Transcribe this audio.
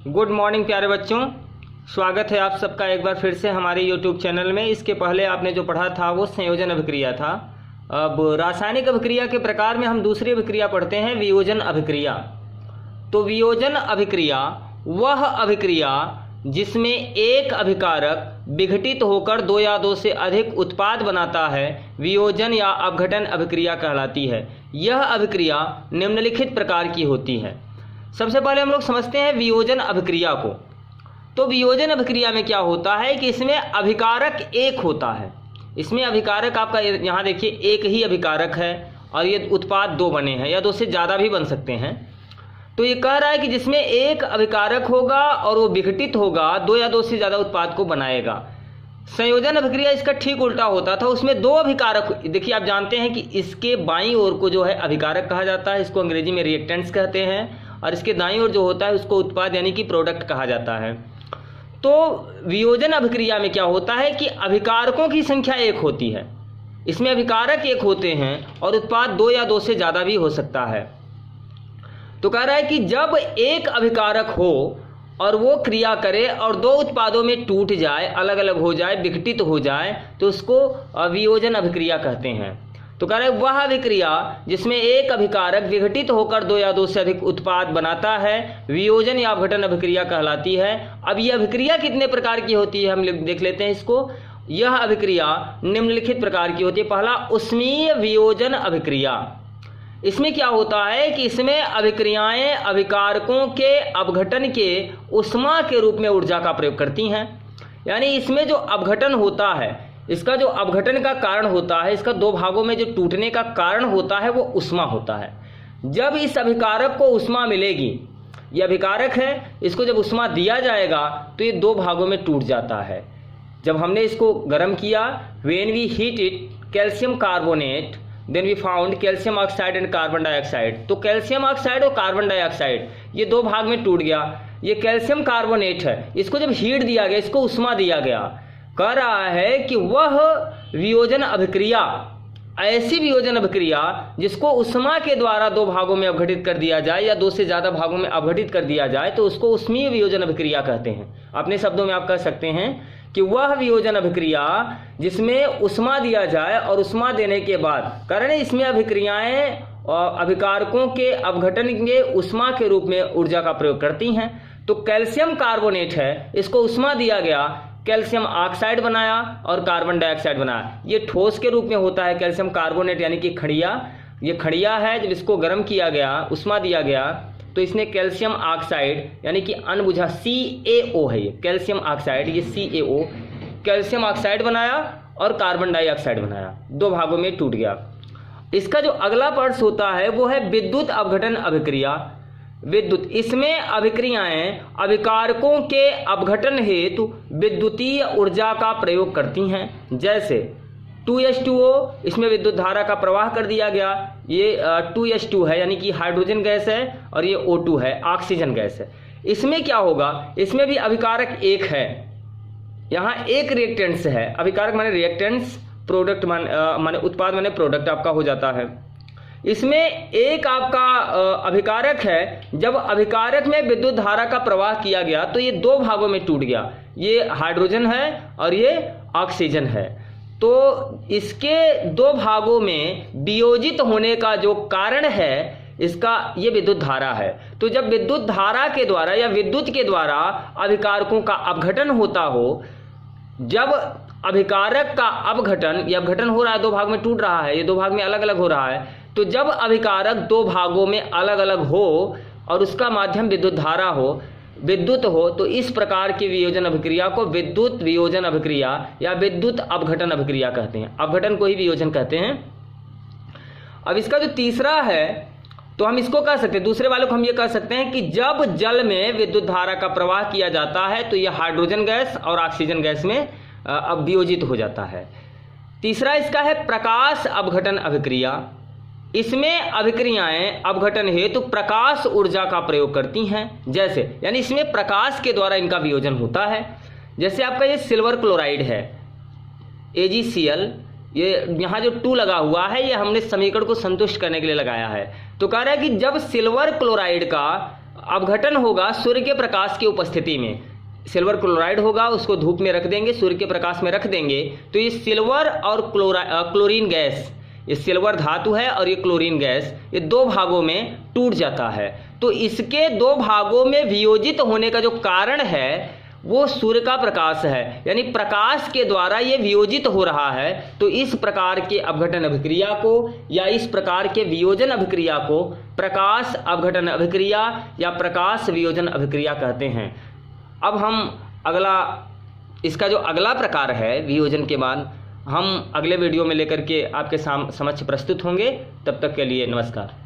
Good morning प्यारे बच्चों, स्वागत है आप सबका एक बार फिर से हमारे YouTube चैनल में। इसके पहले आपने जो पढ़ा था वो संयोजन अभिक्रिया था। अब रासायनिक अभिक्रिया के प्रकार में हम दूसरी अभिक्रिया पढ़ते हैं, वियोजन अभिक्रिया। तो वियोजन अभिक्रिया वह अभिक्रिया जिसमें एक अभिकारक विघटित होकर दो या दो से अधिक उत्पाद बनाता है, वियोजन या अपघटन अभिक्रिया कहलाती है। यह अभिक्रिया निम्नलिखित प्रकार की होती है। सबसे पहले हम लोग समझते हैं वियोजन अभिक्रिया को। तो वियोजन अभिक्रिया में क्या होता है कि इसमें अभिकारक एक होता है। इसमें अभिकारक आपका यहाँ देखिए एक ही अभिकारक है और ये उत्पाद दो बने हैं या दो से ज़्यादा भी बन सकते हैं। तो ये कह रहा है कि जिसमें एक अभिकारक होगा और वो विघटित होगा, दो या दो से ज़्यादा उत्पाद को बनाएगा। संयोजन अभिक्रिया इसका ठीक उल्टा होता था, उसमें दो अभिकारक। देखिए आप जानते हैं कि इसके बाईं ओर को जो है अभिकारक कहा जाता है, इसको अंग्रेजी में रिएक्टेंट्स कहते हैं, और इसके दाईं ओर जो होता है उसको उत्पाद यानी कि प्रोडक्ट कहा जाता है। तो वियोजन अभिक्रिया में क्या होता है कि अभिकारकों की संख्या एक होती है। इसमें अभिकारक एक होते हैं और उत्पाद दो या दो से ज़्यादा भी हो सकता है। तो कह रहा है कि जब एक अभिकारक हो और वो क्रिया करे और दो उत्पादों में टूट जाए, अलग अलग हो जाए, विघटित हो जाए, तो उसको वियोजन अभिक्रिया कहते हैं। तो कह रहे हैं वह अभिक्रिया जिसमें एक अभिकारक विघटित होकर दो या दो से अधिक उत्पाद बनाता है, वियोजन या अपघटन अभिक्रिया कहलाती है। अब यह अभिक्रिया कितने प्रकार की होती है हम देख लेते हैं इसको। यह अभिक्रिया निम्नलिखित प्रकार की होती है। पहला, उष्मीय वियोजन अभिक्रिया। इसमें क्या होता है कि इसमें अभिक्रियाएं अभिकारकों के अपघटन के उष्मा के रूप में ऊर्जा का प्रयोग करती हैं। यानी इसमें जो अपघटन होता है, इसका जो अपघटन का कारण होता है, इसका दो भागों में जो टूटने का कारण होता है वो उष्मा होता है। जब इस अभिकारक को उष्मा मिलेगी, ये अभिकारक है, इसको जब उष्मा दिया जाएगा तो ये दो भागों में टूट जाता है। जब हमने इसको गर्म किया, when we heat it calcium carbonate then we found calcium oxide and carbon dioxide. तो कैल्शियम ऑक्साइड और कार्बन डाइऑक्साइड ये दो भाग में टूट गया। ये कैल्शियम कार्बोनेट है, इसको जब हीट दिया गया, इसको उष्मा दिया गया, कह रहा है कि वह वियोजन अभिक्रिया, ऐसी वियोजन अभिक्रिया जिसको उष्मा के द्वारा दो भागों में अपघटित कर दिया जाए या दो से ज़्यादा भागों में अपघटित कर दिया जाए, तो उसको उष्मीय वियोजन अभिक्रिया कहते हैं। अपने शब्दों में आप कह सकते हैं कि वह वियोजन अभिक्रिया जिसमें उष्मा दिया जाए और उष्मा देने के बाद, कारण इसमें अभिक्रियाएं और अभिकारकों के अपघटन के उष्मा के रूप में ऊर्जा का प्रयोग करती हैं। तो कैल्शियम कार्बोनेट है, इसको उष्मा दिया गया, कैल्शियम ऑक्साइड बनाया और कार्बन डाइऑक्साइड बनाया। ये ठोस के रूप में होता है कैल्शियम कार्बोनेट यानी कि खड़िया। ये खड़िया है, जब इसको गर्म किया गया, उष्मा दिया गया, तो इसने कैल्शियम ऑक्साइड यानी कि अनबुझा CaO है, ये कैल्शियम ऑक्साइड, ये CaO कैल्शियम ऑक्साइड बनाया और कार्बन डाइऑक्साइड बनाया, दो भागों में टूट गया। इसका जो अगला पार्ट होता है वो है विद्युत अपघटन अभिक्रिया। विद्युत, इसमें अभिक्रियाएं अभिकारकों के अपघटन हेतु विद्युतीय ऊर्जा का प्रयोग करती हैं। जैसे 2H2O, इसमें विद्युत धारा का प्रवाह कर दिया गया। ये 2H2 है यानी कि हाइड्रोजन गैस है और ये O2 है, ऑक्सीजन गैस है। इसमें क्या होगा, इसमें भी अभिकारक एक है, यहाँ एक रिएक्टेंट्स है। अभिकारक माने रिएक्टेंट्स, प्रोडक्ट माने उत्पाद माने प्रोडक्ट आपका हो जाता है। इसमें एक आपका अभिकारक है, जब अभिकारक में विद्युत धारा का प्रवाह किया गया तो ये दो भागों में टूट गया, ये हाइड्रोजन है और ये ऑक्सीजन है। तो इसके दो भागों में वियोजित होने का जो कारण है इसका ये विद्युत धारा है। तो जब विद्युत धारा के द्वारा या विद्युत के द्वारा अभिकारकों का अपघटन होता हो, जब अभिकारक का अपघटन, ये अपघटन हो रहा है, दो भाग में टूट रहा है, ये दो भाग में अलग अलग हो रहा है, तो जब अभिकारक दो भागों में अलग अलग हो और उसका माध्यम विद्युत धारा हो, विद्युत हो, तो इस प्रकार की वियोजन अभिक्रिया को विद्युत वियोजन अभिक्रिया या विद्युत अपघटन अभिक्रिया कहते हैं। अपघटन को ही वियोजन कहते हैं। अब इसका जो तीसरा है, तो हम इसको कह सकते हैं, दूसरे वाले को हम ये कह सकते हैं कि जब जल में विद्युत धारा का प्रवाह किया जाता है तो यह हाइड्रोजन गैस और ऑक्सीजन गैस में अब वियोजित हो जाता है। तीसरा इसका है प्रकाश अपघटन अभिक्रिया। इसमें अभिक्रियाएं अपघटन हेतु प्रकाश ऊर्जा का प्रयोग करती हैं। जैसे, यानी इसमें प्रकाश के द्वारा इनका वियोजन होता है। जैसे आपका ये सिल्वर क्लोराइड है, AgCl, ये यहाँ जो 2 लगा हुआ है, ये हमने समीकरण को संतुष्ट करने के लिए लगाया है। तो कह रहा है कि जब सिल्वर क्लोराइड का अपघटन होगा सूर्य के प्रकाश की उपस्थिति में। सिल्वर क्लोराइड होगा, उसको धूप में रख देंगे, सूर्य के प्रकाश में रख देंगे, तो ये सिल्वर और क्लोरीन गैस, ये सिल्वर धातु है और ये क्लोरीन गैस, ये दो भागों में टूट जाता है। तो इसके दो भागों में वियोजित होने का जो कारण है वो सूर्य का प्रकाश है, यानी प्रकाश के द्वारा ये वियोजित हो रहा है। तो इस प्रकार के अपघटन अभिक्रिया को या इस प्रकार के वियोजन अभिक्रिया को प्रकाश अपघटन अभिक्रिया या प्रकाश वियोजन अभिक्रिया कहते हैं। अब हम इसका जो अगला प्रकार है वियोजन के बाद, हम अगले वीडियो में लेकर के आपके समक्ष प्रस्तुत होंगे। तब तक के लिए नमस्कार।